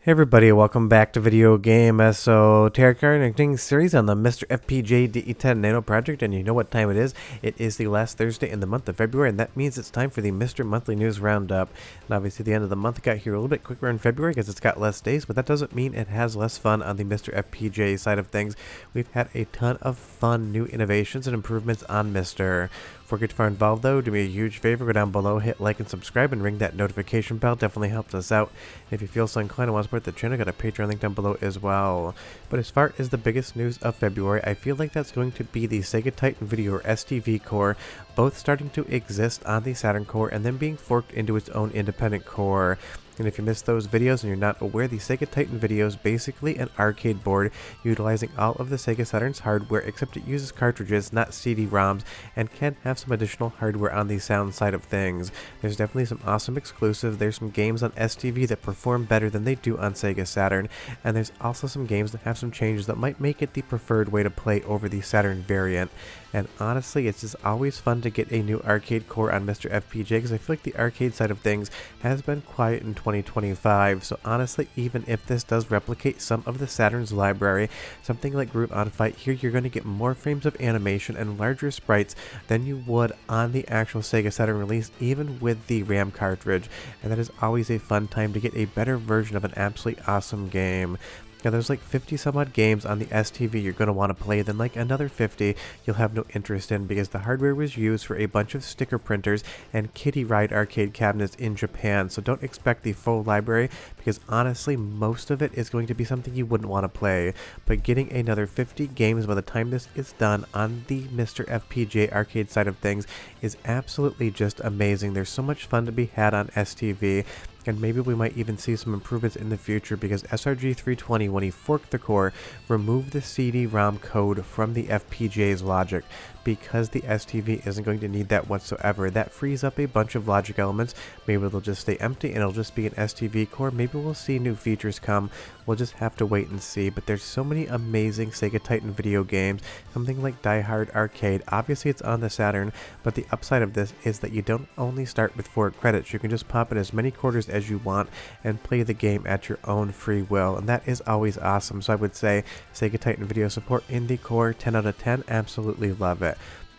Hey everybody, welcome back to Video Game Esoteric Connecting series on the MiSTer FPGA DE10 Nano project, and you know what time it is. It is the last Thursday in the month of February, and that means it's time for the MiSTer Monthly News Roundup. And obviously the end of the month got here a little bit quicker in February because it's got less days, but that doesn't mean it has less fun on the MiSTer FPGA side of things. We've had a ton of fun new innovations and improvements on MiSTer. Before we get too far involved though, do me a huge favor, go down below, hit like and subscribe, and ring that notification bell. Definitely helps us out. And if you feel so inclined and want to support the channel, I got a Patreon link down below as well. But as far as the biggest news of February, I feel like that's going to be the Sega Titan Video or STV core, both starting to exist on the Saturn core and then being forked into its own independent core. And if you missed those videos and you're not aware, the Sega Titan Video is basically an arcade board utilizing all of the Sega Saturn's hardware, except it uses cartridges, not CD-ROMs, and can have some additional hardware on the sound side of things. There's definitely some awesome exclusives. There's some games on STV that perform better than they do on Sega Saturn, and there's also some games that have some changes that might make it the preferred way to play over the Saturn variant. And honestly, it's just always fun to get a new arcade core on MiSTer FPGA because I feel like the arcade side of things has been quiet in 2025. So honestly, even if this does replicate some of the Saturn's library, something like Group on Fight here, you're going to get more frames of animation and larger sprites than you would on the actual Sega Saturn release, even with the RAM cartridge. And that is always a fun time to get a better version of an absolutely awesome game. Now there's like 50 some odd games on the STV you're going to want to play, then like another 50 you'll have no interest in because the hardware was used for a bunch of sticker printers and kiddie ride arcade cabinets in Japan, so don't expect the full library because honestly most of it is going to be something you wouldn't want to play. But getting another 50 games by the time this is done on the MiSTer FPGA arcade side of things is absolutely just amazing. There's so much fun to be had on STV. And maybe we might even see some improvements in the future because SRG320, when he forked the core, removed the CD-ROM code from the FPGA's logic. Because the STV isn't going to need that whatsoever, that frees up a bunch of logic elements. Maybe they'll just stay empty and it'll just be an STV core. Maybe we'll see new features come. We'll just have to wait and see. But there's so many amazing Sega Titan video games. Something like Die Hard Arcade. Obviously it's on the Saturn, but the upside of this is that you don't only start with 4 credits. You can just pop in as many quarters as you want and play the game at your own free will. And that is always awesome. So I would say Sega Titan video support in the core, 10 out of 10. Absolutely love it.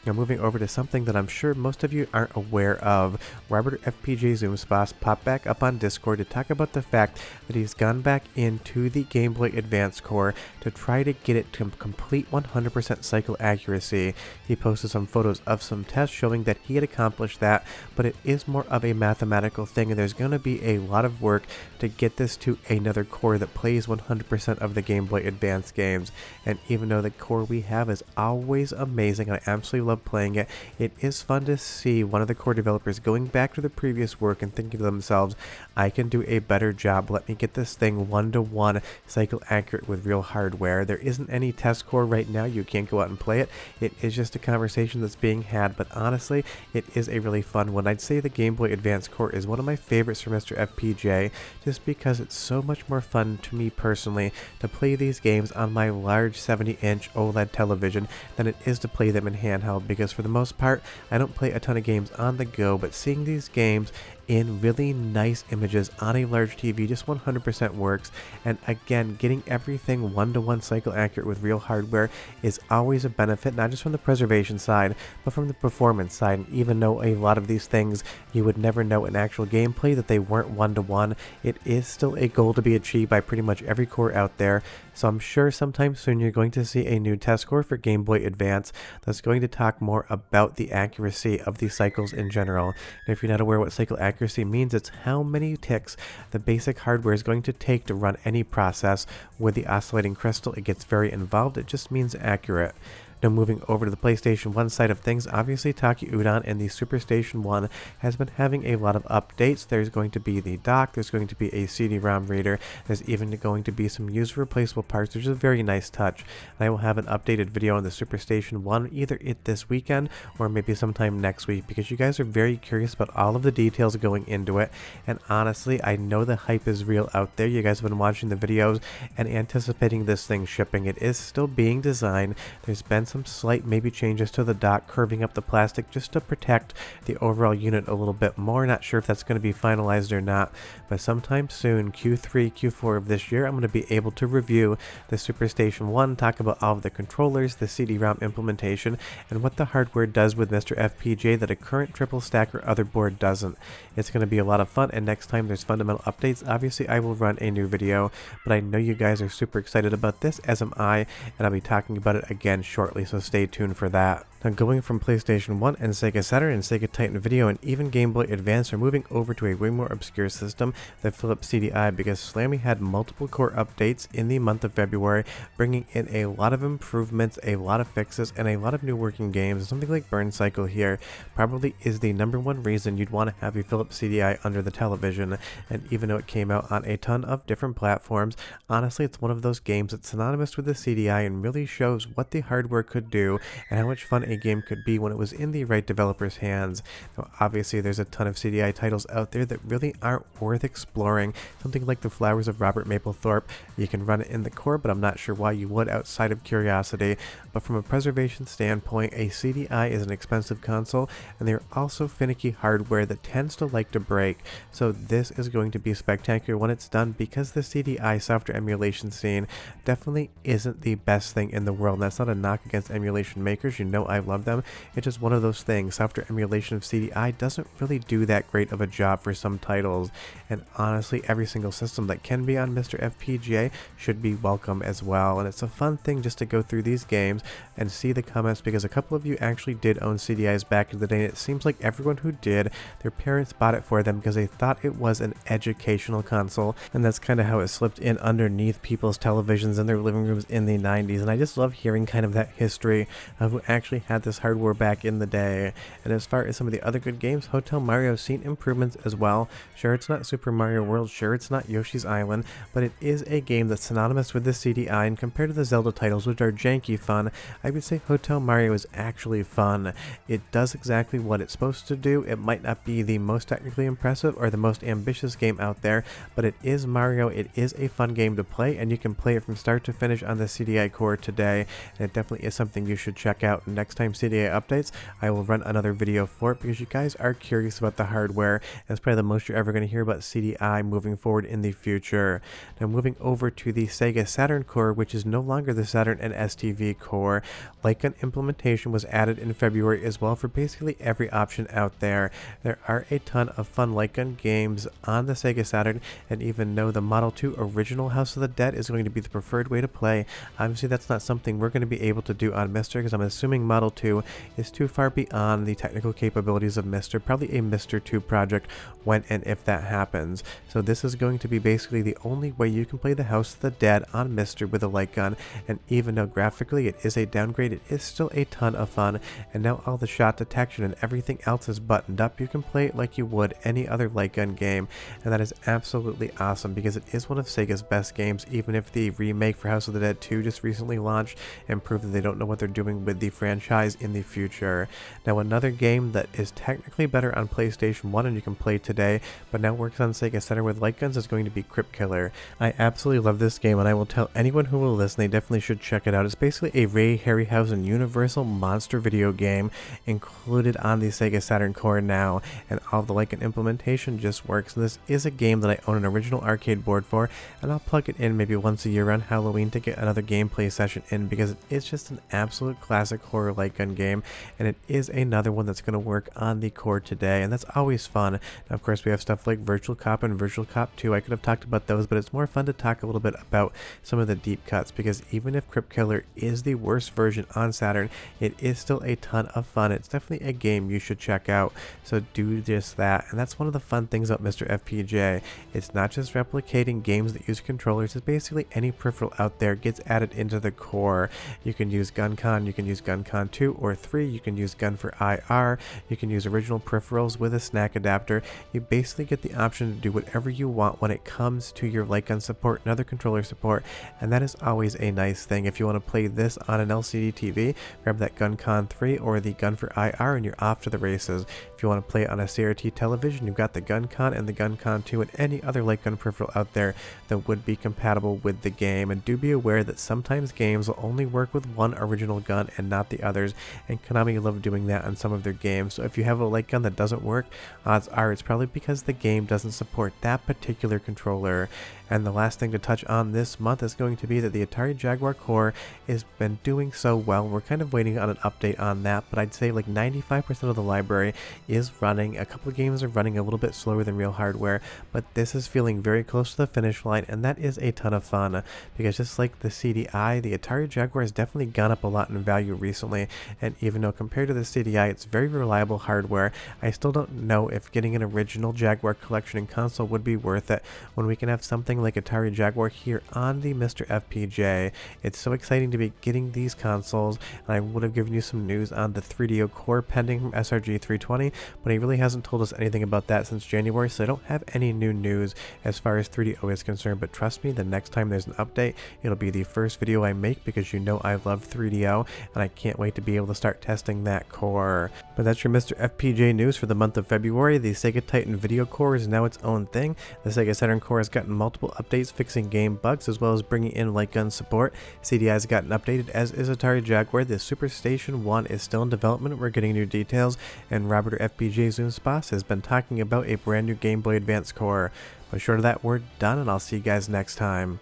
Now moving over to something that I'm sure most of you aren't aware of, Robert FPGAZumSpass popped back up on Discord to talk about the fact that he's gone back into the Gameboy Advance Core to try to get it to complete 100% cycle accuracy. He posted some photos of some tests showing that he had accomplished that, but it is more of a mathematical thing and there's going to be a lot of work to get this to another core that plays 100% of the Game Boy Advance games. And even though the core we have is always amazing and I absolutely love playing it, it is fun to see one of the core developers going back to the previous work and thinking to themselves, I can do a better job, let me get this thing 1-to-1 cycle accurate with real hardware. There isn't any test core right now, you can't go out and play it. It is just a conversation that's being had, but honestly it is a really fun one. I'd say the Game Boy Advance Core is one of my favorites for MiSTer FPGA just because it's so much more fun to me personally to play these games on my large 70-inch OLED television than it is to play them in handheld, because for the most part I don't play a ton of games on the go, but seeing these games in really nice images on a large TV just 100% works. And again, getting everything 1-to-1 cycle accurate with real hardware is always a benefit, not just from the preservation side but from the performance side. And even though a lot of these things you would never know in actual gameplay that they weren't 1-to-1, it is still a goal to be achieved by pretty much every core out there. So I'm sure sometime soon you're going to see a new test core for Game Boy Advance that's going to talk more about the accuracy of the cycles in general. And if you're not aware what cycle accuracy means, it's how many ticks the basic hardware is going to take to run any process. With the oscillating crystal, it gets very involved. It just means accurate. Now moving over to the PlayStation 1 side of things, obviously Taki Udon and the SuperStation One has been having a lot of updates. There's going to be the dock, there's going to be a CD-ROM reader, there's even going to be some user replaceable parts, which is a very nice touch. And I will have an updated video on the SuperStation One either this weekend or maybe sometime next week because you guys are very curious about all of the details going into it. And honestly, I know the hype is real out there. You guys have been watching the videos and anticipating this thing shipping. It is still being designed. There's been some slight maybe changes to the dock, curving up the plastic just to protect the overall unit a little bit more. Not sure if that's going to be finalized or not, but sometime soon, Q3, Q4 of this year, I'm going to be able to review the SuperStation One, talk about all of the controllers, the CD-ROM implementation, and what the hardware does with MiSTer FPGA that a current triple stack or other board doesn't. It's going to be a lot of fun, and next time there's fundamental updates, obviously I will run a new video, but I know you guys are super excited about this, as am I, and I'll be talking about it again shortly, so stay tuned for that. Now, going from PlayStation 1 and Sega Saturn and Sega Titan Video and even Game Boy Advance, are moving over to a way more obscure system, the Philips CD-i, because Slammy had multiple core updates in the month of February, bringing in a lot of improvements, a lot of fixes, and a lot of new working games. Something like Burn Cycle here probably is the #1 reason you'd want to have a Philips CD-i under the television, and even though it came out on a ton of different platforms, honestly it's one of those games that's synonymous with the CD-i and really shows what the hardware could do and how much fun a game could be when it was in the right developer's hands. Now, obviously there's a ton of CDI titles out there that really aren't worth exploring. Something like The Flowers of Robert Mapplethorpe, you can run it in the core, but I'm not sure why you would outside of curiosity. But from a preservation standpoint, a CDI is an expensive console, and they're also finicky hardware that tends to like to break. So this is going to be spectacular when it's done, because the CDI software emulation scene definitely isn't the best thing in the world. And that's not a knock against emulation makers, you know I love them. It's just one of those things. Software emulation of CDI doesn't really do that great of a job for some titles, and honestly every single system that can be on MiSTer FPGA should be welcome as well. And it's a fun thing just to go through these games and see the comments, because a couple of you actually did own CDIs back in the day, and it seems like everyone who did, their parents bought it for them because they thought it was an educational console, and that's kind of how it slipped in underneath people's televisions in their living rooms in the 90s. And I just love hearing kind of that history of who actually had this hardware back in the day. And as far as some of the other good games, Hotel Mario's seen improvements as well. Sure, it's not Super Mario World, sure, it's not Yoshi's Island, but it is a game that's synonymous with the CDI, and compared to the Zelda titles, which are janky fun, I would say Hotel Mario is actually fun. It does exactly what it's supposed to do. It might not be the most technically impressive or the most ambitious game out there, but it is Mario. It is a fun game to play, and you can play it from start to finish on the CDI core today, and it definitely is something you should check out. Next time CDI updates, I will run another video for it, because you guys are curious about the hardware, and it's probably the most you're ever going to hear about CDI moving forward in the future. Now, moving over to the Sega Saturn core, which is no longer the Saturn and STV core, Lycan implementation was added in February as well for basically every option out there. There are a ton of fun Lycan games on the Sega Saturn, and even though the Model 2 original House of the Dead is going to be the preferred way to play, obviously that's not something we're going to be able to do on MiSTer, because I'm assuming Model 2 is too far beyond the technical capabilities of MiSTer, probably a MiSTer 2 project when and if that happens. So this is going to be basically the only way you can play the House of the Dead on MiSTer with a light gun, and even though graphically it is a downgrade, it is still a ton of fun, and now all the shot detection and everything else is buttoned up. You can play it like you would any other light gun game, and that is absolutely awesome, because it is one of Sega's best games, even if the remake for House of the Dead 2 just recently launched and proved that they don't know what they're doing with the franchise in the future. Now, another game that is technically better on PlayStation 1 and you can play today, but now works on Sega Saturn with light guns, is going to be Crypt Killer. I absolutely love this game, and I will tell anyone who will listen they definitely should check it out. It's basically a Ray Harryhausen Universal monster video game included on the Sega Saturn core now, and all of the Lycan implementation just works. This is a game that I own an original arcade board for, and I'll plug it in maybe once a year around Halloween to get another gameplay session in, because it's just an absolute classic horror light gun game, and it is another one that's going to work on the core today, and that's always fun. Now, of course, we have stuff like Virtual Cop and Virtual Cop 2. I could have talked about those, but it's more fun to talk a little bit about some of the deep cuts, because even if Crypt Killer is the worst version on Saturn, it is still a ton of fun. It's definitely a game you should check out, so do just that. And that's one of the fun things about MiSTer FPGA. It's not just replicating games that use controllers, it's basically any peripheral out there gets added into the core. You can use GunCon, you can use GunCon 2 or 3. You can use gun for IR. You can use original peripherals with a snack adapter. You basically get the option to do whatever you want when it comes to your light gun support and other controller support, and that is always a nice thing. If you want to play this on an LCD TV, grab that GunCon 3 or the gun for IR and you're off to the races. If you want to play it on a CRT television, you've got the GunCon and the GunCon 2 and any other light gun peripheral out there that would be compatible with the game. And do be aware that sometimes games will only work with one original gun and not the others, and Konami love doing that on some of their games. So if you have a light gun that doesn't work, odds are it's probably because the game doesn't support that particular controller. And the last thing to touch on this month is going to be that the Atari Jaguar Core has been doing so well. We're kind of waiting on an update on that, but I'd say like 95% of the library is running. A couple of games are running a little bit slower than real hardware, but this is feeling very close to the finish line, and that is a ton of fun, because just like the CD-i, the Atari Jaguar has definitely gone up a lot in value recently, and even though compared to the CD-i it's very reliable hardware, I still don't know if getting an original Jaguar collection and console would be worth it when we can have something like Atari Jaguar here on the MiSTer FPGA. It's so exciting to be getting these consoles, and I would have given you some news on the 3DO core pending from SRG 320, but he really hasn't told us anything about that since January, so I don't have any new news as far as 3DO is concerned. But trust me, the next time there's an update, it'll be the first video I make, because you know I love 3DO and I can't wait to be able to start testing that core. But that's your MiSTer FPGA news for the month of February. The Sega Titan Video Core is now its own thing. The Sega Saturn Core has gotten multiple updates fixing game bugs as well as bringing in light gun support. CDI has gotten updated, as is Atari Jaguar. The SuperStation One is still in development. We're getting new details, and Robert FPGAZumSpass has been talking about a brand new Gameboy Advance Core. But short of that, we're done, and I'll see you guys next time.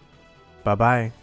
Bye bye.